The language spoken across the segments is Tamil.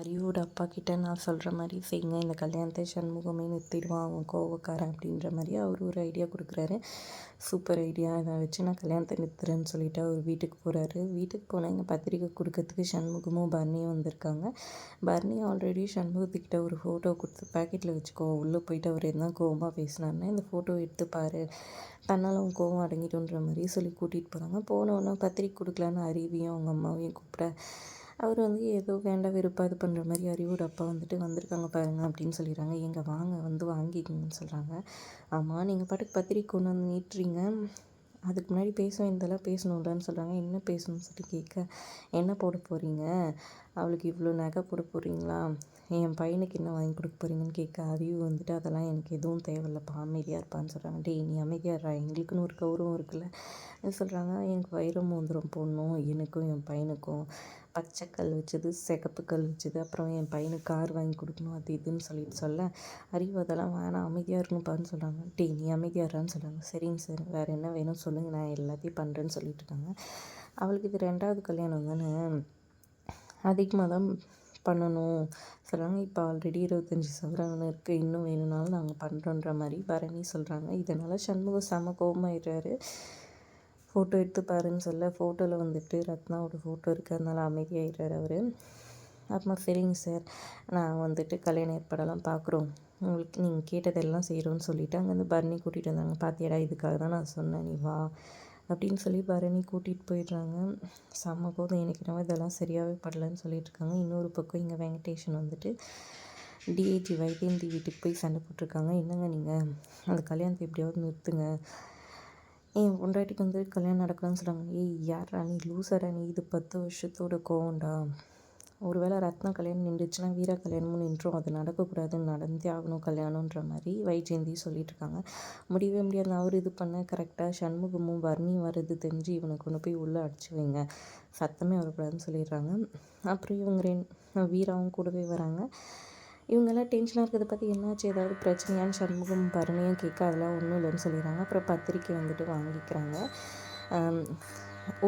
ஹரியோட அப்பா கிட்ட நான் சொல்கிற மாதிரி செய்யுங்க, இந்த கல்யாணத்தை சண்முகமே நிறுத்திடுவான், அவன் கோவக்காரன் அப்படின்ற மாதிரி அவர் ஒரு ஐடியா கொடுக்குறாரு. சூப்பர் ஐடியா, இதை வச்சு நான் கல்யாணத்தை நிறுத்துறேன்னு சொல்லிட்டு அவர் வீட்டுக்கு போகிறாரு. வீட்டுக்கு போனால் இங்கே பத்திரிக்கை கொடுக்கறதுக்கு சண்முகமும் பரணியும் வந்திருக்காங்க. பரணி ஆல்ரெடி சண்முகத்துக்கிட்ட ஒரு ஃபோட்டோ கொடுத்து பேக்கெட்டில் வச்சுக்கோ, உள்ளே போயிட்டு அவர் என்ன கோவமாக பேசினாருன்னா இந்த ஃபோட்டோ எடுத்து பாரு, தன்னால் அவன் கோவம் அடங்கிட்டோன்ற மாதிரி சொல்லி கூட்டிகிட்டு போகிறாங்க. போனோன்னே பத்திரிக்கை கொடுக்கலான்னு அறிவியும் அவங்க அம்மாவையும் கூப்பிட அவர் ஏதோ வேண்டாம் வெறுப்பாக இது பண்ணுற மாதிரி அறிவோட அப்பா வந்திருக்காங்க பாருங்கள் அப்படின்னு சொல்லிடுறாங்க. எங்கே வாங்க வந்து வாங்கிக்கங்கன்னு சொல்கிறாங்க. ஆமாம், நீங்கள் பாட்டுக்கு பத்திரிக்கை கொண்டு வந்து நீட்டுறீங்க, அதுக்கு முன்னாடி பேச வேண்டியதெல்லாம் பேசணும்லன்னு சொல்கிறாங்க. என்ன பேசணும்னு சொல்லி கேட்க, என்ன போட போகிறீங்க, அவளுக்கு இவ்வளோ நகை போட போகிறீங்களா, என் பையனுக்கு என்ன வாங்கி கொடுக்க போகிறீங்கன்னு கேட்க, அறிவு அதெல்லாம் எனக்கு எதுவும் தேவையில்லப்பா, அமைதியாக இருப்பான்னு சொல்கிறாங்க. டேய் நீ அமைதியாகிறா, எங்களுக்குன்னு ஒரு கௌரவம் இருக்குல்ல சொல்கிறாங்க. எனக்கு வைரம் மோதிரம் போடணும், எனக்கும் என் பையனுக்கும் பச்சைக்கல் வச்சது, சிகப்பு கல் வச்சது, அப்புறம் என் பையனுக்கு கார் வாங்கி கொடுக்கணும், அது இதுன்னு சொல்ல அறிவு அதெல்லாம் வேணாம் அமைதியாக இருக்கணும்ப்பான்னு சொல்கிறாங்க. டேய் நீ அமைதியாகிறான்னு சொல்கிறாங்க. சரிங்க சார், வேறு என்ன வேணும்னு சொல்லுங்கள், நான் எல்லாத்தையும் பண்ணுறேன்னு சொல்லிட்டு இருக்காங்க. அவளுக்கு இது 2வது கல்யாணம் தானே, அதிகமாக தான் பண்ணணும் சொல்கிறாங்க. இப்போ ஆல்ரெடி 25 சவரன் இருக்குது, இன்னும் வேணும்னாலும் நாங்கள் பண்ணுறோன்ற மாதிரி பரணி சொல்கிறாங்க. இதனால் சண்முகம் செம கோபமாயிடுறாரு. ஃபோட்டோ எடுத்து பாருன்னு சொல்ல, ஃபோட்டோவில் ரத்னாவோட ஃபோட்டோ இருக்குது, அதனால் அமைதியாகிடுறார் அவர். அப்புறமா சரிங்க சார், நான் கல்யாண ஏற்பாடெல்லாம் பார்க்குறோம், உங்களுக்கு நீங்கள் கேட்டதெல்லாம் செய்கிறோன்னு சொல்லிவிட்டு அங்கேருந்து பரணி கூட்டிகிட்டு வந்தாங்க. பார்த்தியாடா, இதுக்காக தான் நான் சொன்னேன் நீ வா அப்படின்னு சொல்லி பரணி கூட்டிகிட்டு போயிடுறாங்க. செம்ம போதும், எனக்கு நம்ம இதெல்லாம் சரியாகவே படலன்னு சொல்லிட்டு இருக்காங்க. இன்னொரு பக்கம் இங்கே வெங்கடேஷன் டிஐஜி வைத்தியந்தி வீட்டுக்கு போய் சண்டை போட்டிருக்காங்க. என்னங்க நீங்கள் அந்த கல்யாணத்தை எப்படியாவது நிறுத்துங்க, என் பொண்டாட்டிக்கு கல்யாணம் நடக்கலாம்னு சொல்கிறாங்க. ஏய் யாரா நீ, லூசரா நீ, இது 10 வருஷத்தோட கோவம்டா, ஒரு வேளை ரத்னா கல்யாணம் நின்றுச்சுன்னா வீரா கல்யாணமும் நின்றும், அது நடக்கக்கூடாதுன்னு நடந்தே ஆகணும் கல்யாணன்ற மாதிரி வைஜெயந்தி சொல்லிட்டு இருக்காங்க. முடியவே முடியாது, அவர் இது பண்ண கரெக்டாக சண்முகமும் வர்ணியும் வர்றது தெரிஞ்சு இவனை கொண்டு போய் உள்ளே அடிச்சு வைங்க, சத்தமே வரக்கூடாதுன்னு சொல்லிடுறாங்க. அப்புறம் இவங்க வீராவும் கூடவே வராங்க. இவங்கெல்லாம் டென்ஷனாக இருக்கிறத பற்றி என்னாச்சு, ஏதாவது பிரச்சனையான்னு சண்முகம் பரணியும் கேட்க, அதெல்லாம் ஒன்றும் இல்லைன்னு சொல்லிடுறாங்க. அப்புறம் பத்திரிக்கை வாங்கிக்கிறாங்க.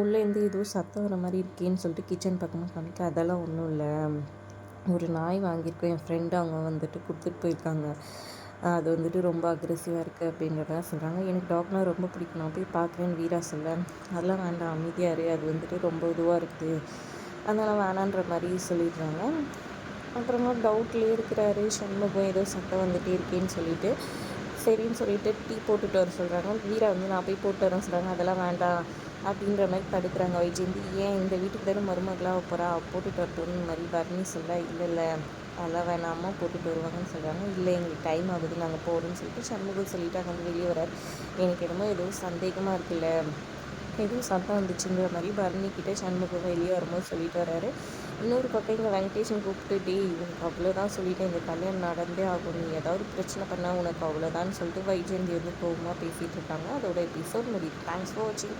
உள்ளேருந்து ஏதோ சத்தம் வர மாதிரி இருக்கேன்னு சொல்லிட்டு கிச்சன் பக்கமாக காமிக்க, அதெல்லாம் ஒன்றும் இல்லை, ஒரு நாய் வாங்கியிருக்கோம், என் ஃப்ரெண்டு அவங்க கொடுத்துட்டு போயிருக்காங்க, அது ரொம்ப அக்ரெசிவாக இருக்குது அப்படின்றதான் சொல்கிறாங்க. எனக்கு டாக்னால் ரொம்ப பிடிக்கும், நான் போய் பார்க்குறேன்னு வீரா சொல்ல, அதெல்லாம் வேண்டாம் அமைதியாரு, அது ரொம்ப இதுவாக இருக்குது, அதனால் வேணான்ற மாதிரி சொல்லிடுறாங்க. அப்புறமா டவுட்லேயே இருக்கிறாரு சண்முகம், ஏதோ சத்தம் இருக்கேன்னு சொல்லிட்டு சரின்னு சொல்லிட்டு டீ போட்டுட்டு வர சொல்கிறாங்க. வீரா நான் போய் போட்டு வரேன்னு சொல்கிறாங்க. அதெல்லாம் வேண்டாம் அப்படின்ற மாதிரி தடுக்கிறாங்க வைஜெயந்தி. ஏன் இந்த வீட்டுக்கு தானே மருமகளாக போகிறா, போட்டுட்டு வரட்டும்னு மாதிரி பரணி சொல்ல, இல்லை அதெல்லாம் வேணாமா போட்டுட்டு வருவாங்கன்னு சொல்கிறாங்க. இல்லை எங்களுக்கு டைம் ஆகுது, நாங்கள் போகிறோன்னு சொல்லிட்டு சண்முகம் சொல்லிட்டு அங்கே வெளியே வரார். எனக்கு என்னமோ ஏதோ சந்தேகமாக இருக்குல்ல, எதுவும் சத்தம் வந்துச்சுன்ற மாதிரி பரணிக்கிட்ட சண்முகம் வெளியே வரும்போது சொல்லிட்டு வர்றாரு. இன்னொரு பக்கம் இங்கே வெங்கடேஷன் கூப்பிட்டு, டே இவனுக்கு அவ்வளோதான் சொல்லிவிட்டு இந்த கல்யாணம் நடந்தே ஆகும், நீ ஏதாவது பிரச்சனை பண்ணால் உனக்கு அவ்வளோதான்னு சொல்லிட்டு வைஜெயந்தி கோபமாக பேசிகிட்டு இருக்காங்க. அதோட எபிசோட் முடியுது. தேங்க்ஸ் ஃபார் வாட்சிங்.